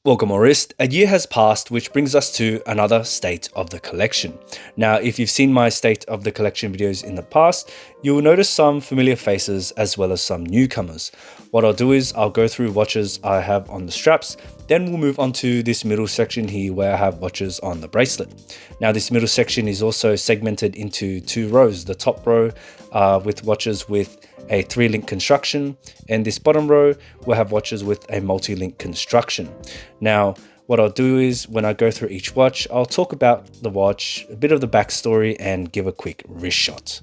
Welcome Orist. A year has passed, which brings us to another state of the collection. Now, if you've seen my state of the collection videos in the past, you will notice some familiar faces as well as some newcomers. What I'll do is I'll go through watches I have on the straps, then we'll move on to this middle section here where I have watches on the bracelet. Now, this middle section is also segmented into two rows. The top row with watches with a 3-link construction, and this bottom row will have watches with a multi-link construction. Now, what I'll do is when I go through each watch, I'll talk about the watch, a bit of the backstory, and give a quick wrist shot.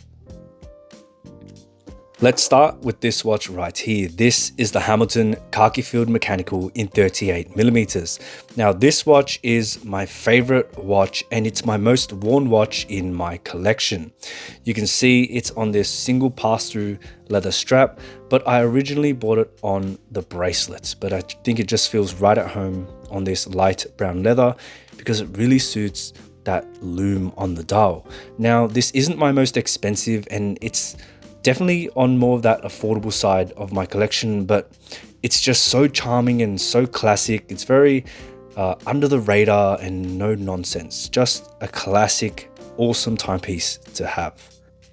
Let's start with this watch right here. This is the Hamilton Khaki Field Mechanical in 38mm. Now this watch is my favorite watch and it's my most worn watch in my collection. You can see it's on this single pass-through leather strap, but I originally bought it on the bracelets, but I think it just feels right at home on this light brown leather because it really suits that lume on the dial. Now this isn't my most expensive and it's definitely on more of that affordable side of my collection, but it's just so charming and so classic. It's very under the radar and no nonsense. Just a classic, awesome timepiece to have.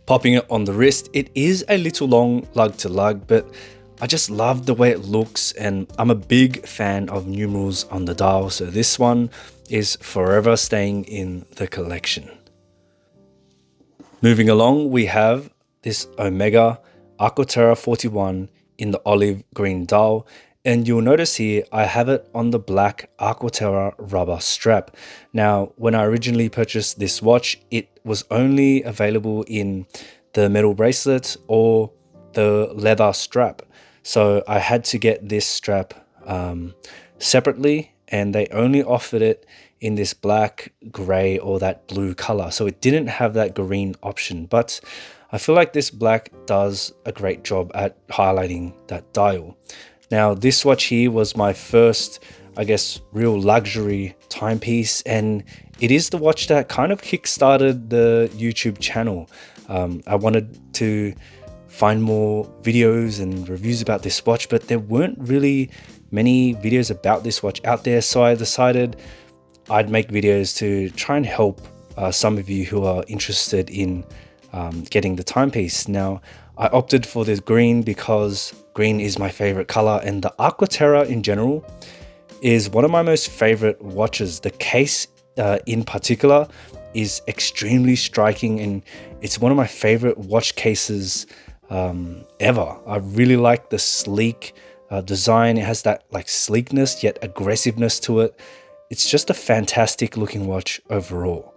Popping it on the wrist, it is a little long lug to lug, but I just love the way it looks and I'm a big fan of numerals on the dial. So this one is forever staying in the collection. Moving along, we have this Omega Aqua Terra 41 in the olive green dial, and you'll notice here I have it on the black Aqua Terra rubber strap. Now when I originally purchased this watch, it was only available in the metal bracelet or the leather strap, so I had to get this strap separately, and they only offered it in this black, gray, or that blue color, so it didn't have that green option, but I feel like this black does a great job at highlighting that dial. Now this watch here was my first, I guess, real luxury timepiece, and it is the watch that kind of kickstarted the YouTube channel. I wanted to find more videos and reviews about this watch, but there weren't really many videos about this watch out there, so I decided I'd make videos to try and help some of you who are interested in getting the timepiece. Now I opted for this green because green is my favorite color, and the Aqua Terra in general is one of my most favorite watches. The case in particular is extremely striking and it's one of my favorite watch cases ever. I really like the sleek design. It has that like sleekness yet aggressiveness to it. It's just a fantastic looking watch overall.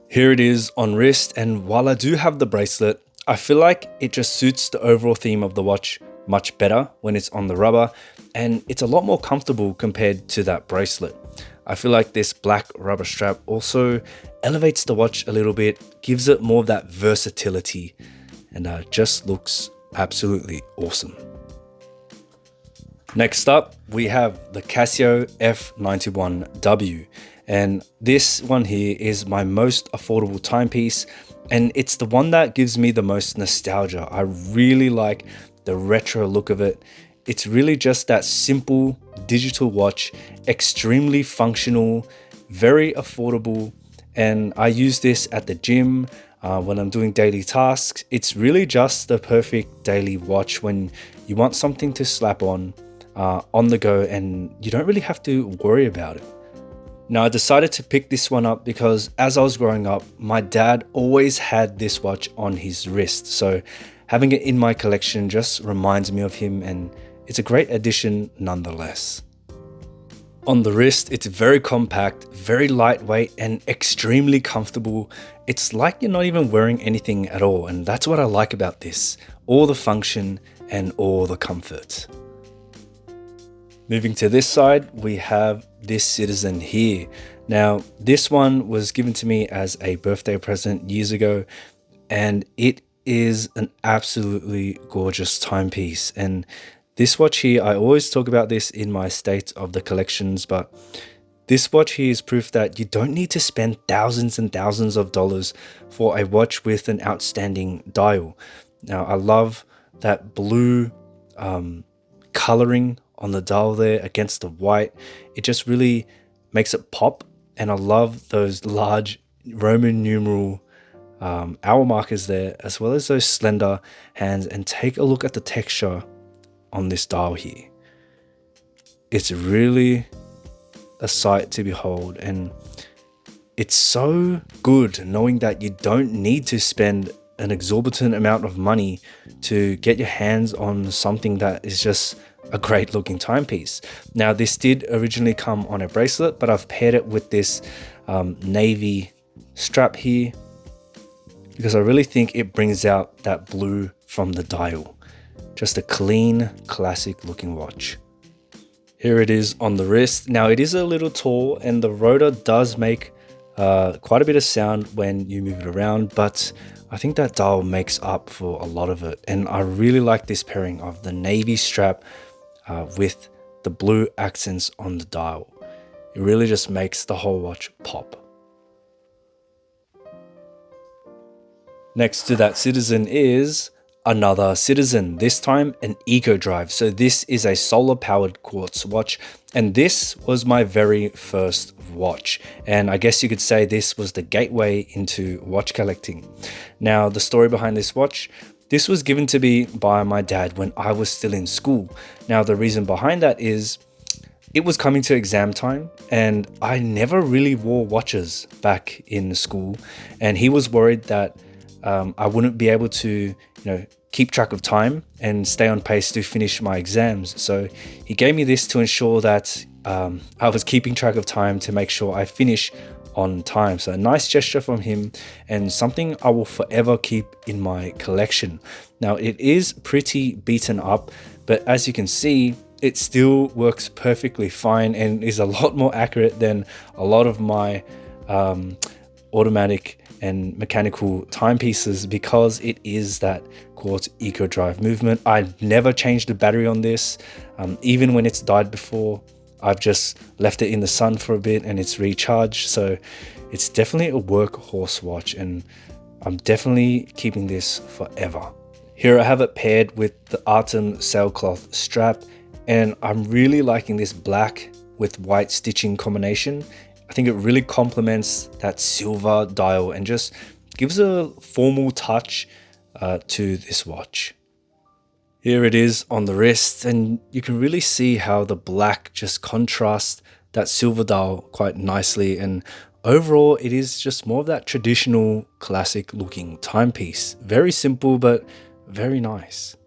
Here it is on wrist, and while I do have the bracelet, I feel like it just suits the overall theme of the watch much better when it's on the rubber, and it's a lot more comfortable compared to that bracelet. I feel like this black rubber strap also elevates the watch a little bit, gives it more of that versatility, and just looks absolutely awesome. Next up, we have the Casio F-91W. And this one here is my most affordable timepiece, and it's the one that gives me the most nostalgia. I really like the retro look of it. It's really just that simple digital watch, extremely functional, very affordable, and I use this at the gym when I'm doing daily tasks. It's really just the perfect daily watch when you want something to slap on the go and you don't really have to worry about it. Now I decided to pick this one up because as I was growing up, my dad always had this watch on his wrist. So having it in my collection just reminds me of him, and it's a great addition nonetheless. On the wrist, it's very compact, very lightweight, and extremely comfortable. It's like you're not even wearing anything at all, and that's what I like about this. All the function and all the comfort. Moving to this side, we have this Citizen here. Now, this one was given to me as a birthday present years ago, and it is an absolutely gorgeous timepiece. And this watch here, I always talk about this in my state of the collections, but this watch here is proof that you don't need to spend thousands and thousands of dollars for a watch with an outstanding dial. Now, I love that blue coloring on the dial there against the white. It just really makes it pop. And I love those large Roman numeral hour markers there, as well as those slender hands. And take a look at the texture on this dial here. It's really a sight to behold, and it's so good knowing that you don't need to spend an exorbitant amount of money to get your hands on something that is just a great looking timepiece. Now, this did originally come on a bracelet, but I've paired it with this navy strap here because I really think it brings out that blue from the dial. Just a clean, classic looking watch. Here it is on the wrist. Now, it is a little tall and the rotor does make quite a bit of sound when you move it around, but I think that dial makes up for a lot of it. And I really like this pairing of the navy strap with the blue accents on the dial. It really just makes the whole watch pop. Next to that Citizen is another Citizen, this time an Eco Drive. So this is a solar powered quartz watch, and this was my very first watch, and I guess you could say this was the gateway into watch collecting. Now, the story behind this watch, this was given to me by my dad when I was still in school. Now, the reason behind that is it was coming to exam time and I never really wore watches back in school, and he was worried that I wouldn't be able to, keep track of time and stay on pace to finish my exams. So he gave me this to ensure that I was keeping track of time to make sure I finish on time. So a nice gesture from him and something I will forever keep in my collection. Now, it is pretty beaten up, but as you can see, it still works perfectly fine and is a lot more accurate than a lot of my automatic and mechanical timepieces because it is that quartz Eco Drive movement. I've never changed the battery on this. Even when it's died before, I've just left it in the sun for a bit and it's recharged. So it's definitely a workhorse watch and I'm definitely keeping this forever. Here I have it paired with the Artem sailcloth strap, and I'm really liking this black with white stitching combination. I think it really complements that silver dial and just gives a formal touch to this watch. Here it is on the wrist, and you can really see how the black just contrasts that silver dial quite nicely, and overall it is just more of that traditional classic looking timepiece. Very simple but very nice.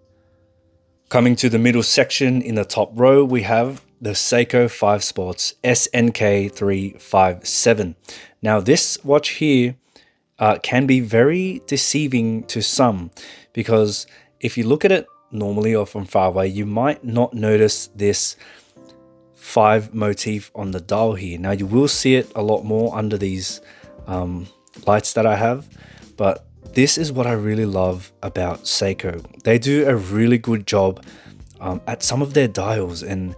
Coming to the middle section in the top row, we have the Seiko 5 Sports SNK357. Now, this watch here can be very deceiving to some because if you look at it normally or from far away, you might not notice this 5 motif on the dial here. Now, you will see it a lot more under these lights that I have, but this is what I really love about Seiko. They do a really good job at some of their dials, and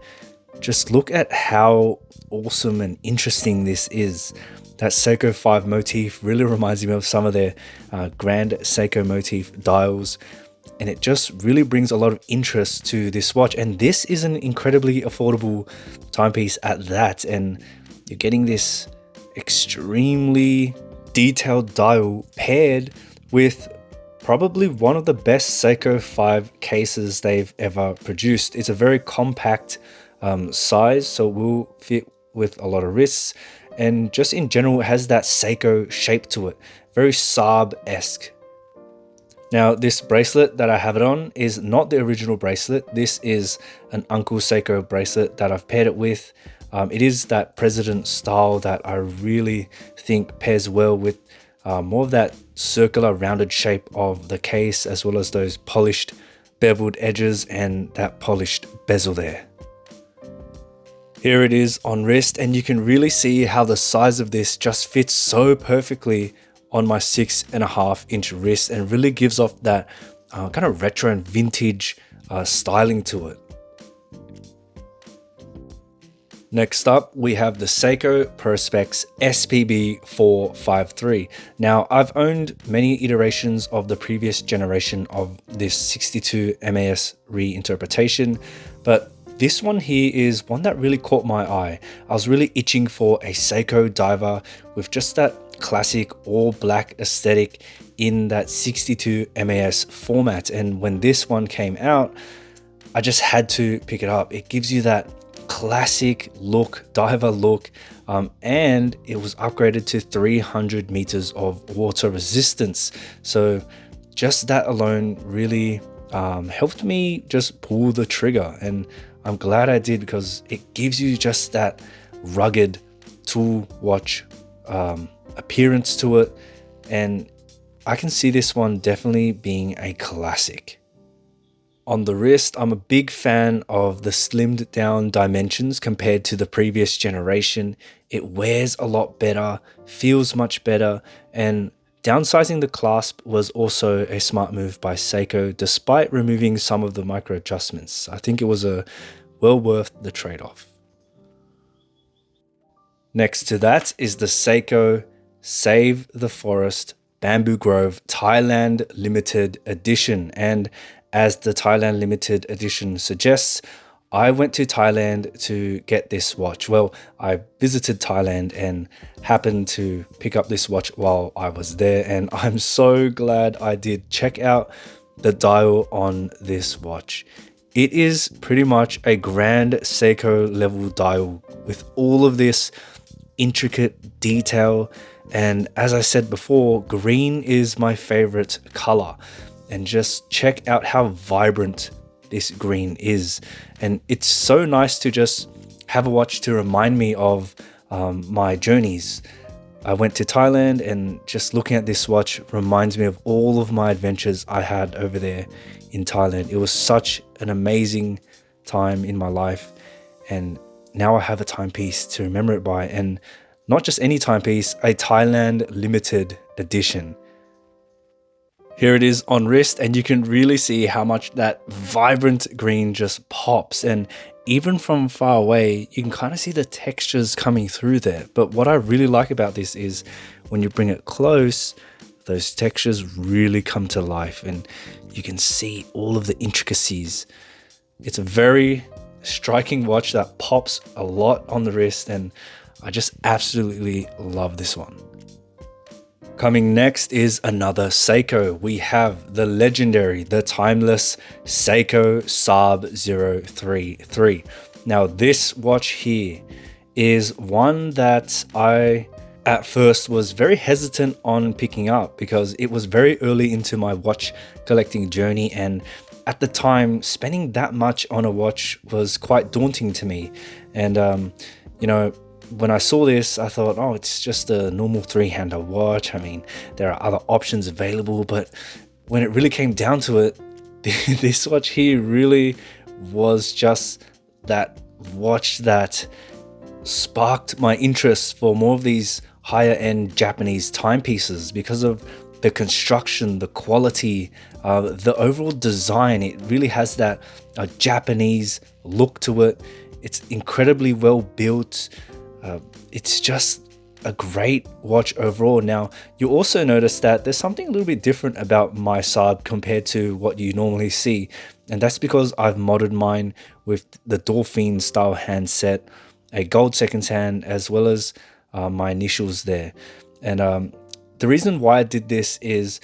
just look at how awesome and interesting this is. That Seiko 5 motif really reminds me of some of their Grand Seiko motif dials, and it just really brings a lot of interest to this watch. And this is an incredibly affordable timepiece at that, and you're getting this extremely detailed dial paired with probably one of the best Seiko 5 cases they've ever produced. It's a very compact size, so it will fit with a lot of wrists, and just in general it has that Seiko shape to it, very SARB-esque. Now, this bracelet that I have it on is not the original bracelet. This is an Uncle Seiko bracelet that I've paired it with. It is that president style that I really think pairs well with more of that circular rounded shape of the case, as well as those polished beveled edges and that polished bezel there. Here it is on wrist, and you can really see how the size of this just fits so perfectly on my 6.5 inch wrist and really gives off that kind of retro and vintage styling to it. Next up, we have the Seiko Prospex SPB453. Now, I've owned many iterations of the previous generation of this 62 MAS reinterpretation, but This one here is one that really caught my eye. I was really itching for a Seiko diver with just that classic all black aesthetic in that 62 MAS format, and when this one came out, I just had to pick it up. It gives you that classic look, diver look, and it was upgraded to 300 meters of water resistance. So just that alone really helped me just pull the trigger, and I'm glad I did, because it gives you just that rugged tool watch appearance to it, and I can see this one definitely being a classic. On the wrist, I'm a big fan of the slimmed down dimensions compared to the previous generation. It wears a lot better, feels much better, and downsizing the clasp was also a smart move by Seiko despite removing some of the micro adjustments. I think it was well worth the trade-off. Next to that is the Seiko Save the Forest Bamboo Grove Thailand Limited Edition, and as the Thailand Limited Edition suggests, I went to Thailand to get this watch. Well, I visited Thailand and happened to pick up this watch while I was there, and I'm so glad I did. Check out the dial on this watch. It is pretty much a grand Seiko level dial with all of this intricate detail, and as I said before, green is my favorite color, and just check out how vibrant this green is. And it's so nice to just have a watch to remind me of my journeys. I went to Thailand, and just looking at this watch reminds me of all of my adventures I had over there in Thailand. It was such an amazing time in my life, and now I have a timepiece to remember it by, and not just any timepiece, a Thailand limited edition. Here it is on wrist, and you can really see how much that vibrant green just pops, and even from far away you can kind of see the textures coming through there. But what I really like about this is when you bring it close, those textures really come to life and you can see all of the intricacies. It's a very striking watch that pops a lot on the wrist, and I just absolutely love this one. Coming next is another Seiko. We have the legendary, the timeless Seiko SARB033. Now this watch here is one that I at first was very hesitant on picking up because it was very early into my watch collecting journey, and at the time spending that much on a watch was quite daunting to me. And you know, when I saw this, I thought, oh, it's just a normal three-hander watch. I mean, there are other options available, but when it really came down to it, this watch here really was just that watch that sparked my interest for more of these higher end Japanese timepieces because of the construction, the quality, the overall design. It really has that Japanese look to it. It's incredibly well built. It's just a great watch overall. Now, you also notice that there's something a little bit different about my SARB compared to what you normally see. And that's because I've modded mine with the Dolphin style handset, a gold seconds hand, as well as my initials there. And the reason why I did this is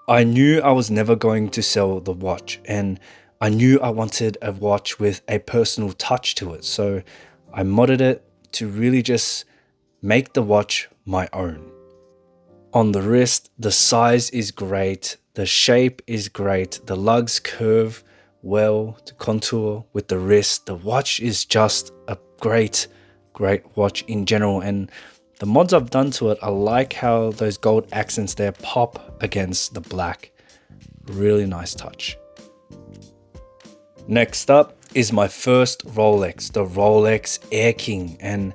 I knew I was never going to sell the watch, and I knew I wanted a watch with a personal touch to it. So I modded it to really just make the watch my own. On the wrist, the size is great, the shape is great, the lugs curve well to contour with the wrist. The watch is just a great watch in general, and the mods I've done to it, I like how those gold accents there pop against the black. Really nice touch. Next up is my first Rolex, the Rolex Air-King, and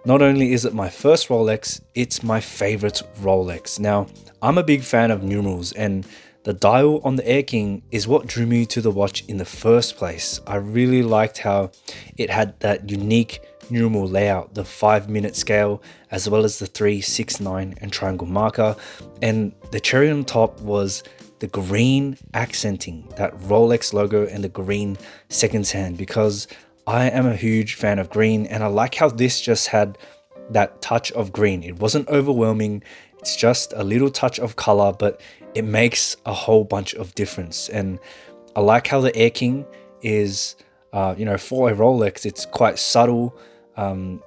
not only is it my first Rolex, it's my favorite Rolex. Now, I'm a big fan of numerals, and the dial on the Air-King is what drew me to the watch in the first place. I really liked how it had that unique numeral layout, the 5-minute scale, as well as the 3, 6, 9 and triangle marker, and the cherry on top was the green accenting that Rolex logo and the green seconds hand, because I am a huge fan of green, and I like how this just had that touch of green. It wasn't overwhelming, it's just a little touch of color, but it makes a whole bunch of difference. And I like how the Air-King is, for a Rolex, it's quite subtle. Not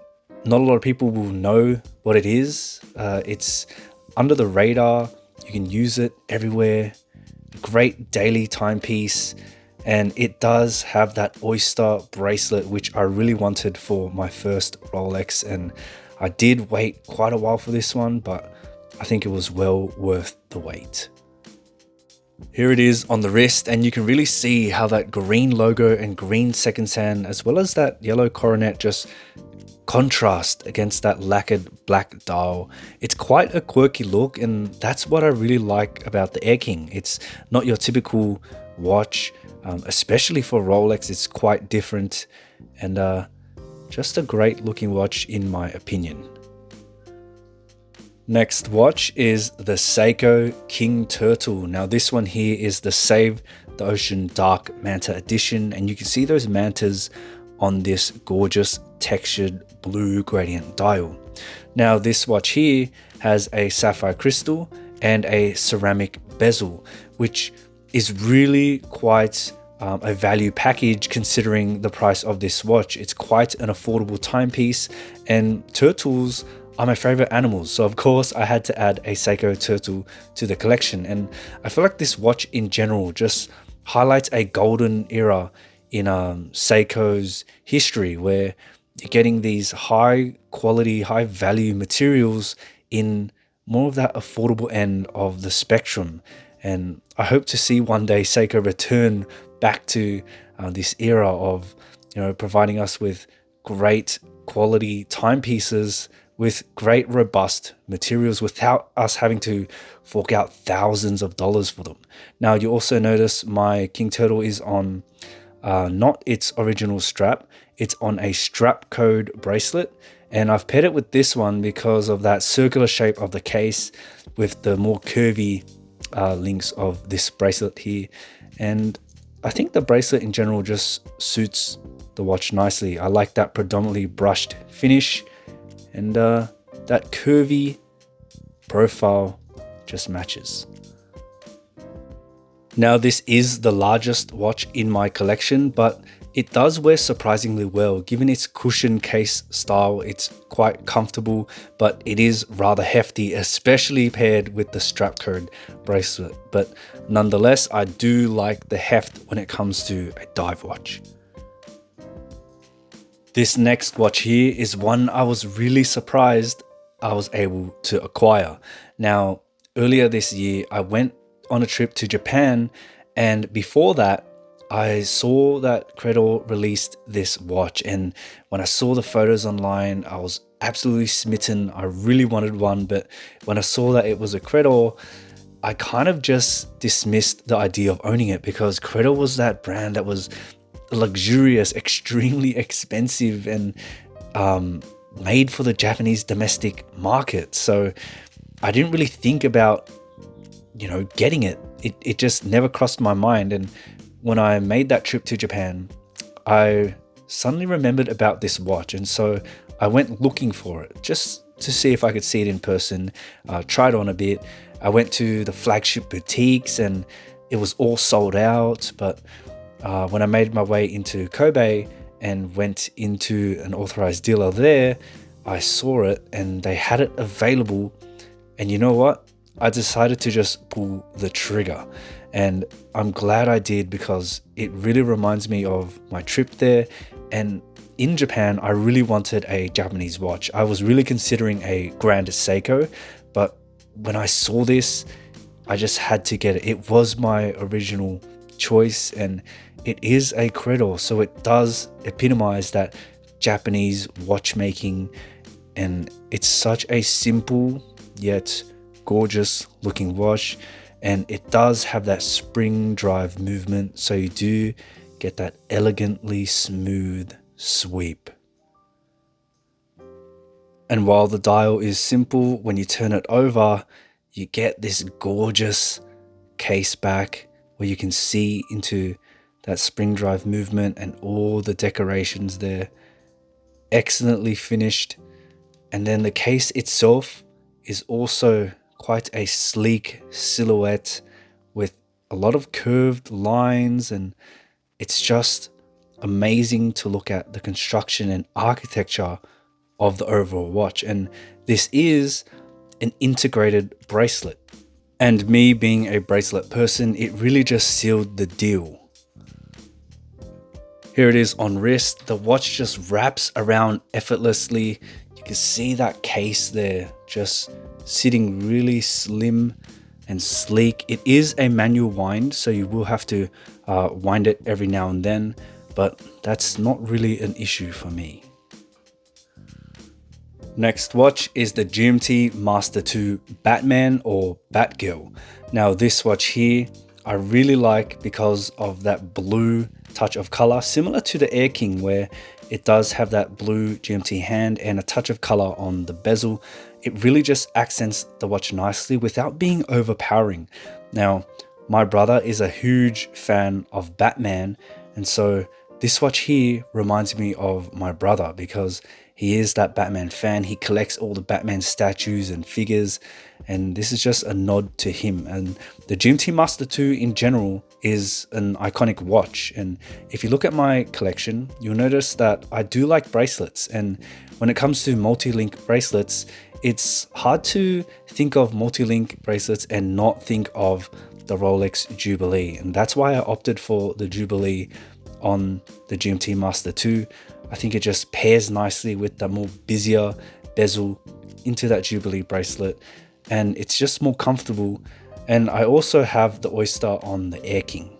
a lot of people will know what it is. It's under the radar. You can use it everywhere. Great daily timepiece. And it does have that oyster bracelet, which I really wanted for my first Rolex. And I did wait quite a while for this one, but I think it was well worth the wait. Here it is on the wrist, and you can really see how that green logo and green second sand, as well as that yellow coronet, just contrast against that lacquered black dial. It's quite a quirky look, and that's what I really like about the Air-King. It's not your typical watch, especially for Rolex. It's quite different, and just a great looking watch in my opinion. Next watch is the Seiko King Turtle. Now this one here is the Save the Ocean Dark Manta Edition, and you can see those mantas on this gorgeous textured blue gradient dial. Now this watch here has a sapphire crystal and a ceramic bezel, which is really quite a value package considering the price of this watch. It's quite an affordable timepiece, and turtles are my favorite animals, so of course I had to add a Seiko turtle to the collection. And I feel like this watch in general just highlights a golden era in Seiko's history, where you're getting these high quality, high value materials in more of that affordable end of the spectrum. And I hope to see one day Seiko return back to this era of, providing us with great quality timepieces with great robust materials without us having to fork out thousands of dollars for them. Now you also notice my King Turtle is on not its original strap, it's on a strap code bracelet, and I've paired it with this one because of that circular shape of the case with the more curvy links of this bracelet here. And I think the bracelet in general just suits the watch nicely. I like that predominantly brushed finish, and that curvy profile just matches. Now this is the largest watch in my collection, but it does wear surprisingly well. Given its cushion case style, it's quite comfortable, but it is rather hefty, especially paired with the strap code bracelet. But nonetheless, I do like the heft when it comes to a dive watch. This next watch here is one I was really surprised I was able to acquire. Now, earlier this year, I went on a trip to Japan, and before that, I saw that Credor released this watch, and when I saw the photos online, I was absolutely smitten. I really wanted one, but when I saw that it was a Credor, I kind of just dismissed the idea of owning it, because Credor was that brand that was luxurious, extremely expensive, and made for the Japanese domestic market. So I didn't really think about, getting it. It just never crossed my mind. And when I made that trip to Japan, I suddenly remembered about this watch, and so I went looking for it just to see if I could see it in person. Tried on a bit. I went to the flagship boutiques and it was all sold out, but when I made my way into Kobe and went into an authorized dealer there, I saw it and they had it available, and you know what? I decided to just pull the trigger, and I'm glad I did, because it really reminds me of my trip there. And in Japan, I really wanted a Japanese watch. I was really considering a Grand Seiko, but when I saw this, I just had to get it. It was my original choice, and it is a Credor, so it does epitomize that Japanese watchmaking, and it's such a simple yet gorgeous looking watch, and it does have that spring drive movement, so you do get that elegantly smooth sweep. And while the dial is simple, when you turn it over, you get this gorgeous case back where you can see into that spring drive movement and all the decorations there. Excellently finished. And then the case itself is also quite a sleek silhouette with a lot of curved lines, and it's just amazing to look at the construction and architecture of the overall watch. And this is an integrated bracelet. And me being a bracelet person, it really just sealed the deal. Here it is on wrist. The watch just wraps around effortlessly. You can see that case there just sitting really slim and sleek. It is a manual wind, so you will have to wind it every now and then, but that's not really an issue for me. Next watch is the GMT Master 2 Batman or Batgirl. Now this watch here I really like because of that blue touch of color, similar to the Air-King, where it does have that blue GMT hand and a touch of color on the bezel. It really just accents the watch nicely without being overpowering. Now, my brother is a huge fan of Batman, and so this watch here reminds me of my brother because he is that Batman fan. He collects all the Batman statues and figures, and this is just a nod to him. And the GMT Master 2 in general is an iconic watch, and if you look at my collection, you'll notice that I do like bracelets. And when it comes to multi-link bracelets, it's hard to think of multi-link bracelets and not think of the Rolex Jubilee, and that's why I opted for the Jubilee on the GMT Master 2. I think it just pairs nicely with the more busier bezel into that Jubilee bracelet, and it's just more comfortable. And I also have the Oyster on the Air-King.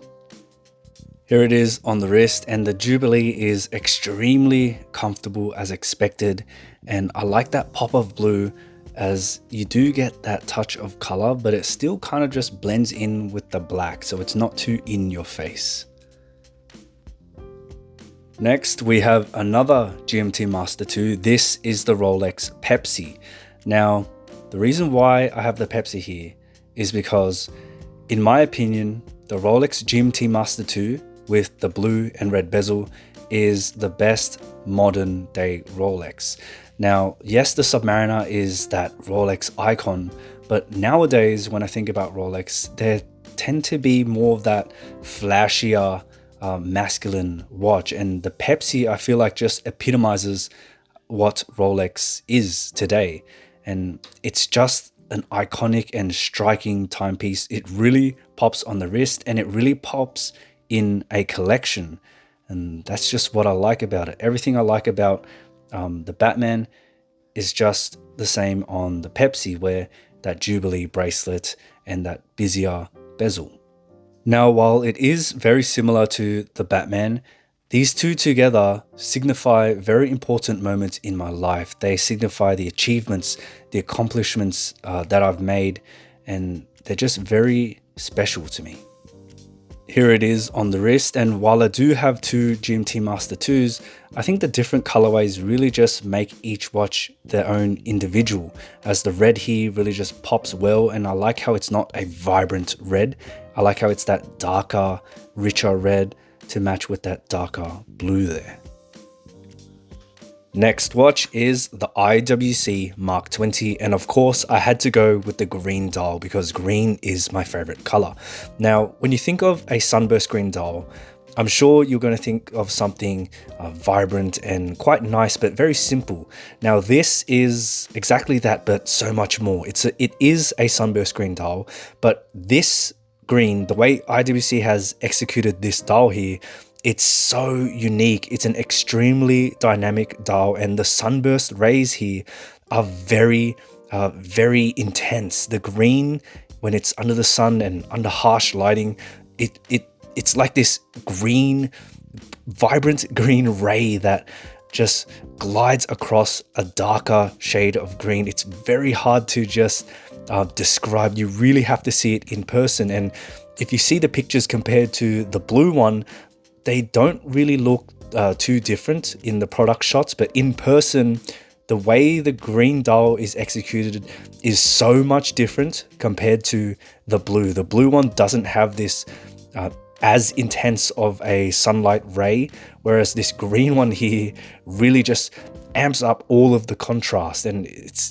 Here it is on the wrist, and the Jubilee is extremely comfortable as expected, and I like that pop of blue as you do get that touch of color, but it still kind of just blends in with the black, so it's not too in your face. Next, we have another GMT Master 2. This is the Rolex Pepsi. Now, the reason why I have the Pepsi here is because, in my opinion, the Rolex GMT Master 2 with the blue and red bezel is the best modern day Rolex. Now, yes, the Submariner is that Rolex icon, but nowadays when I think about Rolex, there tend to be more of that flashier, masculine watch, and the Pepsi I feel like just epitomizes what Rolex is today, and it's just an iconic and striking timepiece. It really pops on the wrist, and it really pops in a collection, and that's just what I like about it. Everything I like about the Batman is just the same on the Pepsi, where that Jubilee bracelet and that busier bezel. Now, while it is very similar to the Batman, these two together signify very important moments in my life. They signify the achievements, the accomplishments that I've made, and they're just very special to me. Here it is on the wrist, and while I do have two GMT Master 2s, I think the different colorways really just make each watch their own individual, as the red here really just pops well, and I like how it's not a vibrant red. I like how it's that darker, richer red to match with that darker blue there. Next watch is the IWC Mark XX, and of course I had to go with the green dial because green is my favorite color. Now, when you think of a sunburst green dial, I'm sure you're going to think of something vibrant and quite nice, but very simple. Now, this is exactly that, but so much more. It is a sunburst green dial, but this green, the way IWC has executed this dial here, it's so unique. It's an extremely dynamic dial, and the sunburst rays here are very intense. The green, when it's under the sun and under harsh lighting, it's like this green, vibrant green ray that just glides across a darker shade of green. It's very hard to just describe. You really have to see it in person, and if you see the pictures compared to the blue one, they don't really look too different in the product shots, but in person, the way the green dial is executed is so much different compared to the blue. The blue one doesn't have this as intense of a sunlight ray, whereas this green one here really just amps up all of the contrast, and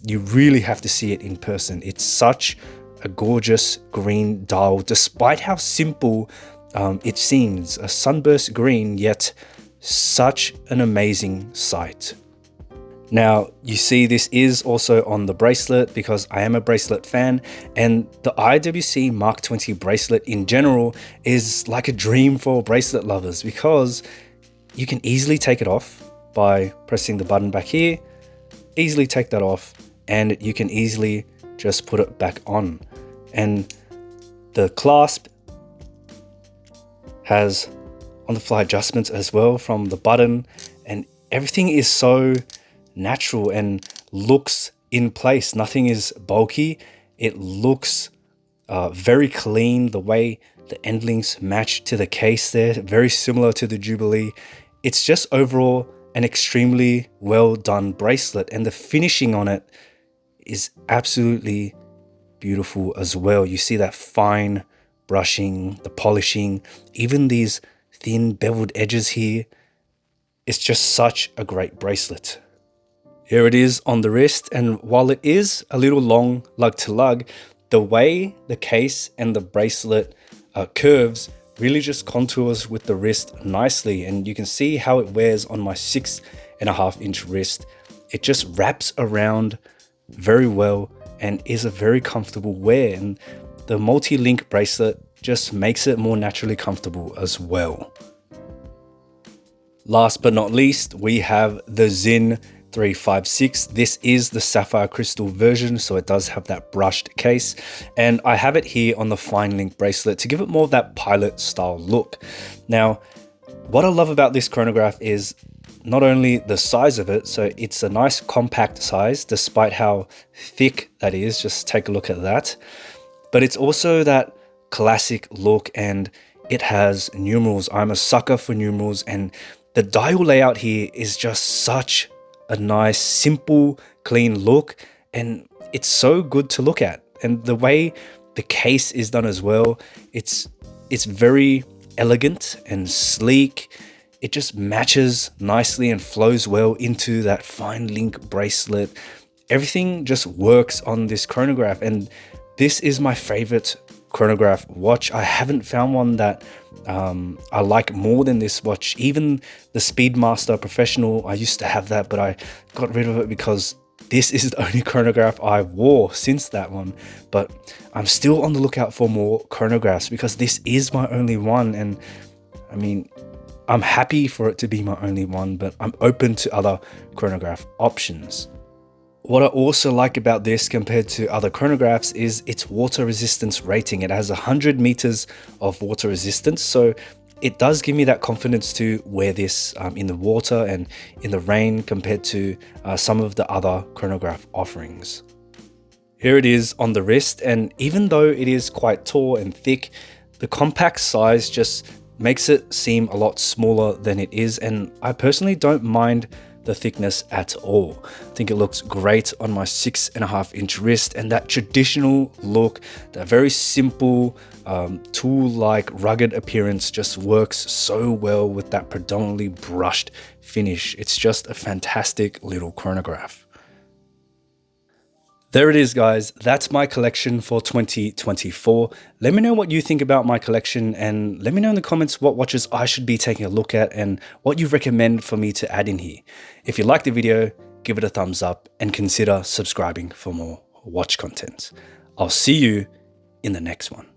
you really have to see it in person. It's such a gorgeous green dial, despite how simple it seems. A sunburst green, yet such an amazing sight. Now, you see this is also on the bracelet because I am a bracelet fan, and the IWC Mark XX bracelet in general is like a dream for bracelet lovers because you can easily take it off by pressing the button back here, easily take that off, and you can easily just put it back on. And the clasp has on-the-fly adjustments as well from the button, and everything is so natural and looks in place. Nothing is bulky. It looks very clean. The way the end links match to the case there, very similar to the Jubilee. It's just overall an extremely well done bracelet, and the finishing on it is absolutely beautiful as well. You see that fine brushing, the polishing, even these thin beveled edges here. It's just such a great bracelet. Here it is on the wrist, and while it is a little long lug to lug, the way the case and the bracelet curves really just contours with the wrist nicely, and you can see how it wears on my 6.5-inch wrist. It just wraps around very well and is a very comfortable wear, and the multi-link bracelet just makes it more naturally comfortable as well. Last but not least, we have the Sinn 356. This is the sapphire crystal version, so it does have that brushed case, and I have it here on the fine link bracelet to give it more of that pilot style look. Now, what I love about this chronograph is not only the size of it, so it's a nice compact size despite how thick that is, just take a look at that, but it's also that classic look, and it has numerals. I'm a sucker for numerals, and the dial layout here is just such a nice, simple, clean look, and it's so good to look at. And the way the case is done as well, it's very elegant and sleek. It just matches nicely and flows well into that fine link bracelet. Everything just works on this chronograph, and this is my favorite chronograph watch. I haven't found one that I like more than this watch. Even the Speedmaster Professional, I used to have that, but I got rid of it because this is the only chronograph I wore since that one. But I'm still on the lookout for more chronographs because this is my only one, and I mean, I'm happy for it to be my only one, but I'm open to other chronograph options. What I also like about this compared to other chronographs is its water resistance rating. It has 100 meters of water resistance, so it does give me that confidence to wear this in the water and in the rain compared to some of the other chronograph offerings. Here it is on the wrist, and even though it is quite tall and thick, the compact size just makes it seem a lot smaller than it is, and I personally don't mind the thickness at all. I think it looks great on my 6.5-inch wrist, and that traditional look, that very simple tool-like rugged appearance just works so well with that predominantly brushed finish. It's just a fantastic little chronograph. There it is, guys. That's my collection for 2024. Let me know what you think about my collection, and let me know in the comments what watches I should be taking a look at and what you recommend for me to add in here. If you liked the video, give it a thumbs up and consider subscribing for more watch content. I'll see you in the next one.